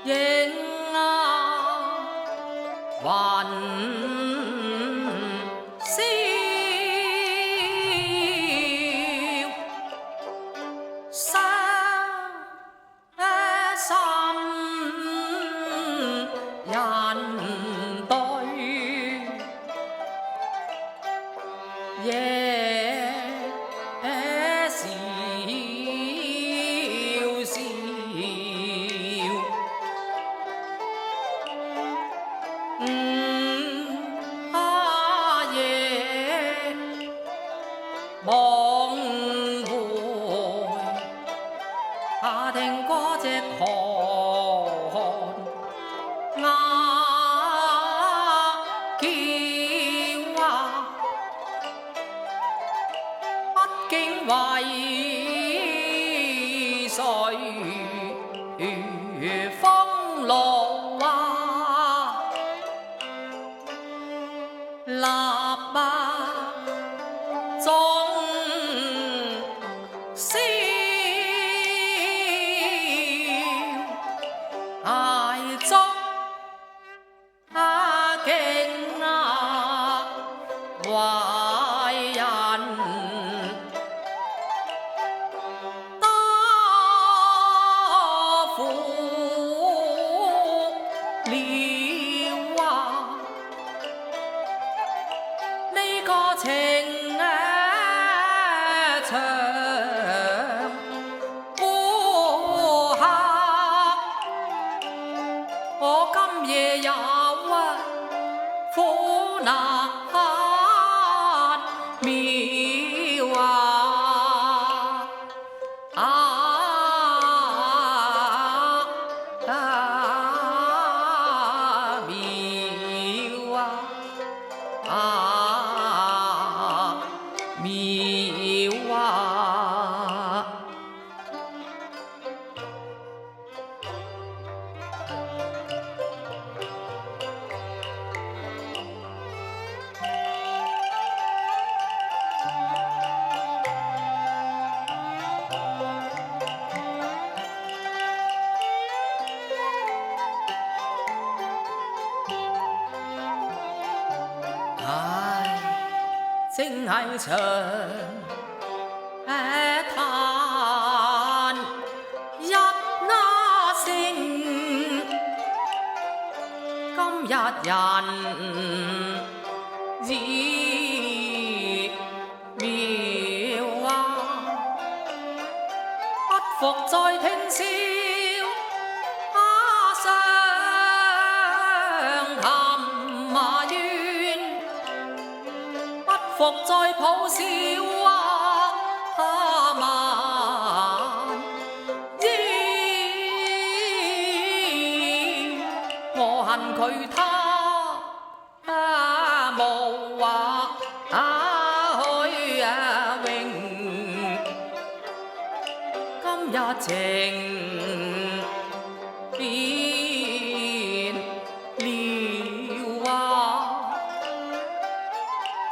影啊還逍相心人對夜笑笑夜望回聽歌隻寒鴉叫啊，畢竟為誰風露啊，立啊總笑捱足勁啊為人多苦了啊，呢個情長孤客，我今夜有苦難妙妙啊！正係長嘆一那聲，今日人已妙啊，不復再聽笑復再抱笑萬言，我恨佢他無話去永，今日情變了啊，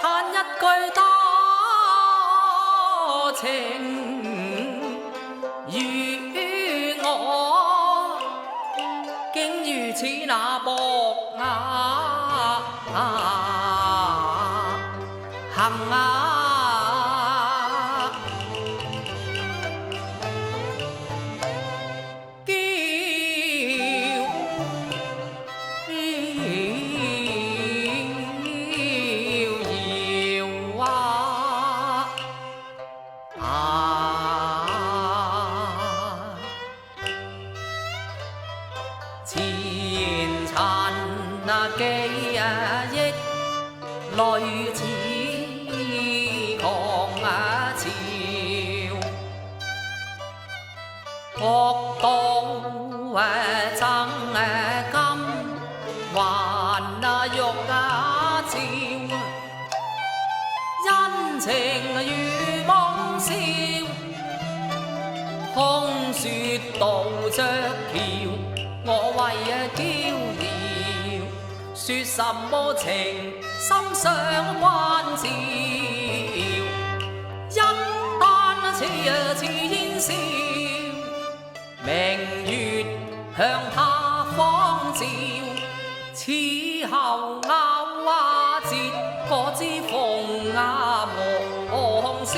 嘆一句多情與我，竟如此那薄行啊！前塵記憶類似狂潮，惡道憎金還欲照，恩情如夢兆，空說渡着橋。我為驕傲，說什麼情深相關照，一旦似煙消，明月向他照，此後勾折嗰支鳳望笑，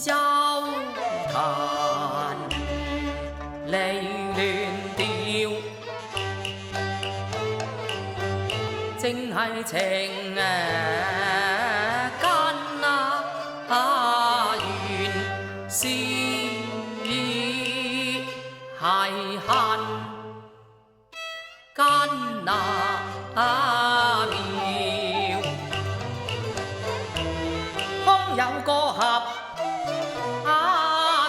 幽彈離亂調，正係情根緣是係恨根妙，空有個合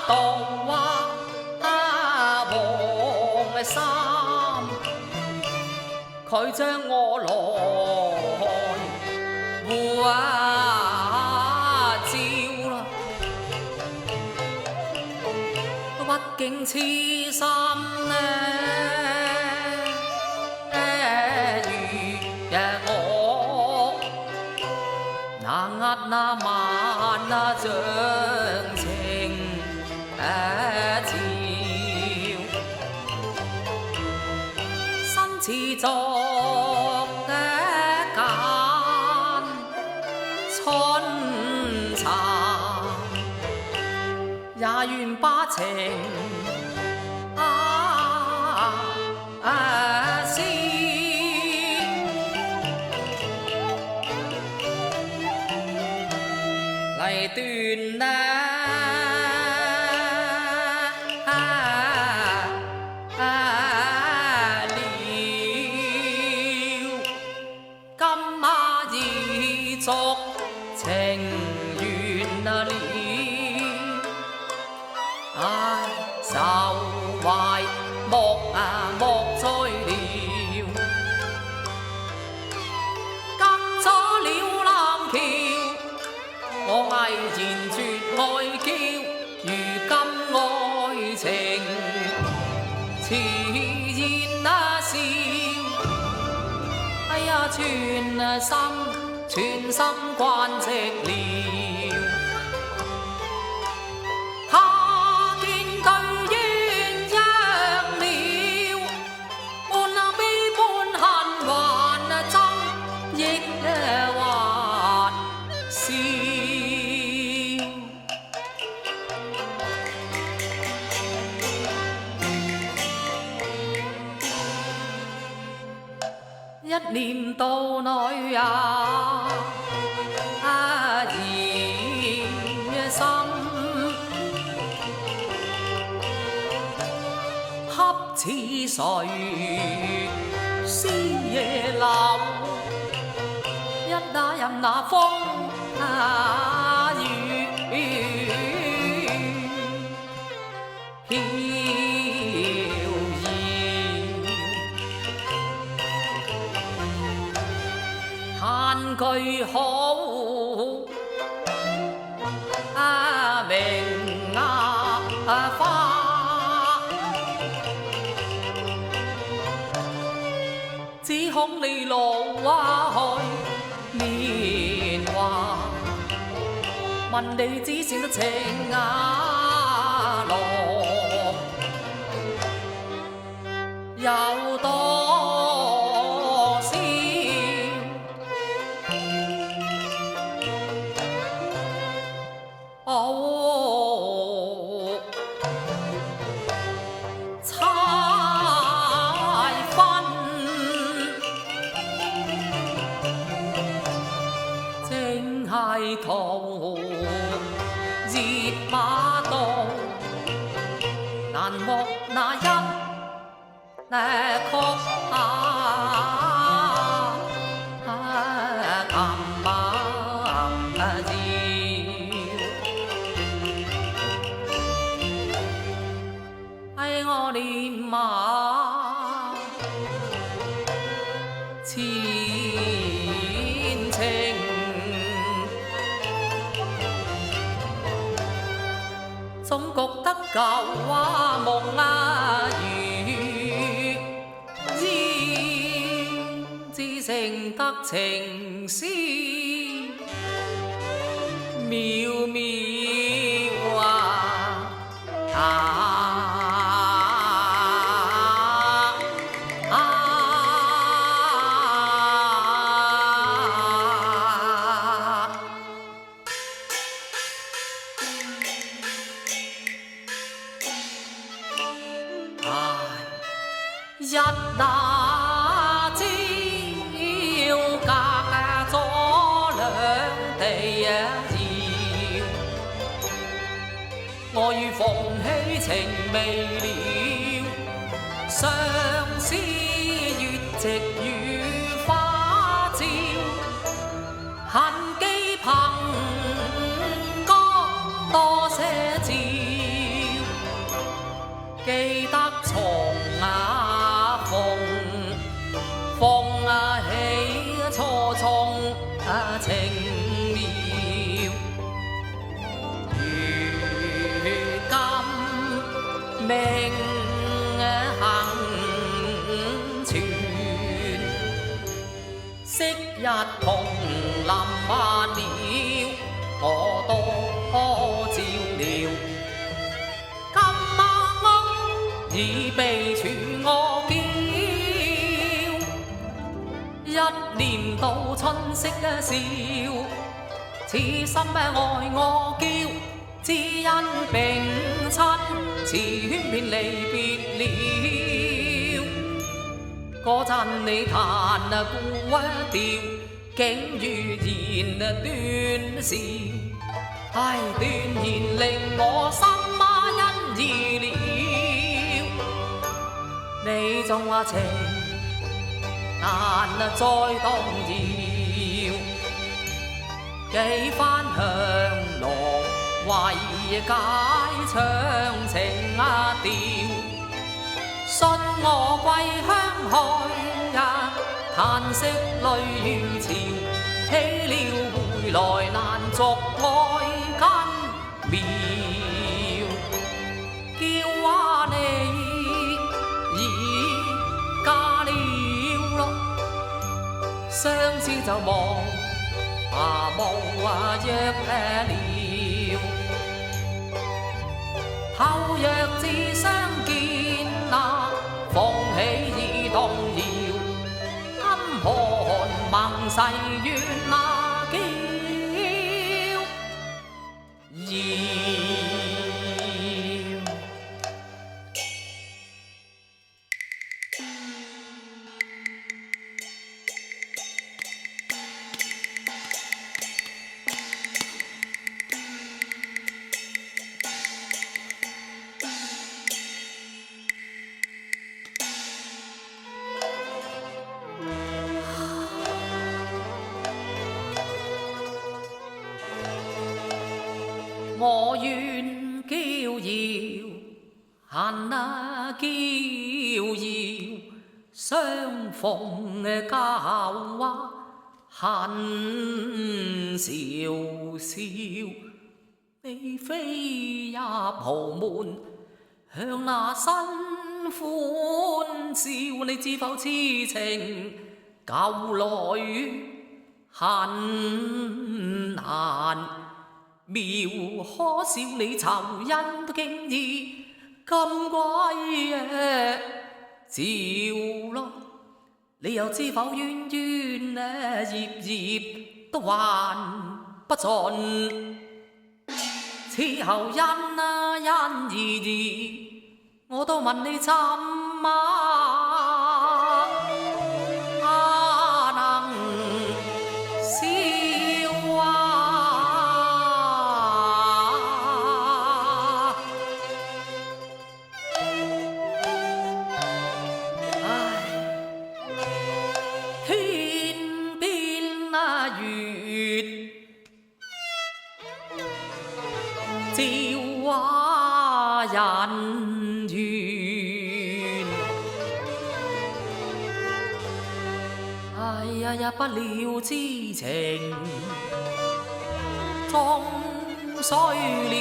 道黃衫，佢將我來護照啦，畢竟痴心我那壓那慢像情照，身似作間春茶，也願把情嚟斷了，今已續情緣了，唉，愁懷莫再了，隔咗了南橋，我毅然絕愛嬌，如今愛情遲然笑，哎呀全心慣寂了，他見對鴛鴦了，半悲半恨還憎亦還笑。一念到內疑心，恰似誰思夜流，一打任那風雨飄搖，嘆句好明花，只恐你路去年華，問你只算得情郎，有多少猜分，正係途熱馬道，難獲那一曲我念馬前程，總覺得舊夢如煙，只剩得情絲渺渺一那朝隔咗兩地遙，我與鳳喜情未了，相思月夕與花照，恨寄憑歌多些照，記得從鳳起初衷情妙，如今命幸存，昔日同臨晚了，我多照料，今晚已被處我叫，一年到春色笑，此心愛我嬌，只因並親，詞圈便離別了。嗰陣你彈古調，竟語言斷笑，唉，斷言令我心欣意了。你縱話情難再動搖，幾番向來為解唱情調，信我歸鄉去嘆息淚如潮，起了回來難續愛根苗，叫話你已嫁了咯，相知就無約了，後若自相見鳳喜已動搖，今何盟誓願那嬌遙。我願嬌遙，恨嬌遙，相逢教話恨韶韶。你飛入豪門，向那新歡笑，你知否痴情舊來很難妙，可笑你仇恩都經已咁鬼照咯，你又知否冤冤孽孽都還不盡，此後因兒我都問你怎照畫人緣，哎呀，不了之情終須了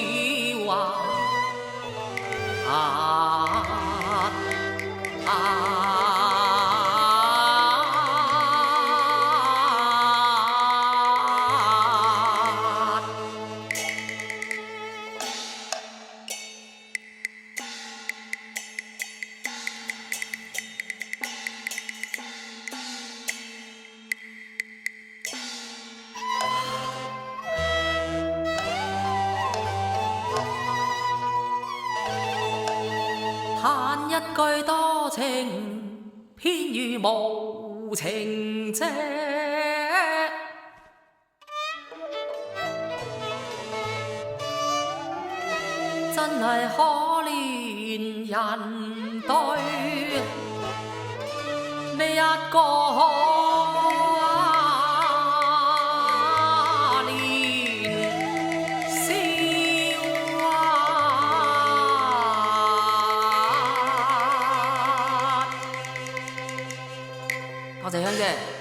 嘆一句多情偏遇無情者。真係可憐人對你一個多謝香姐。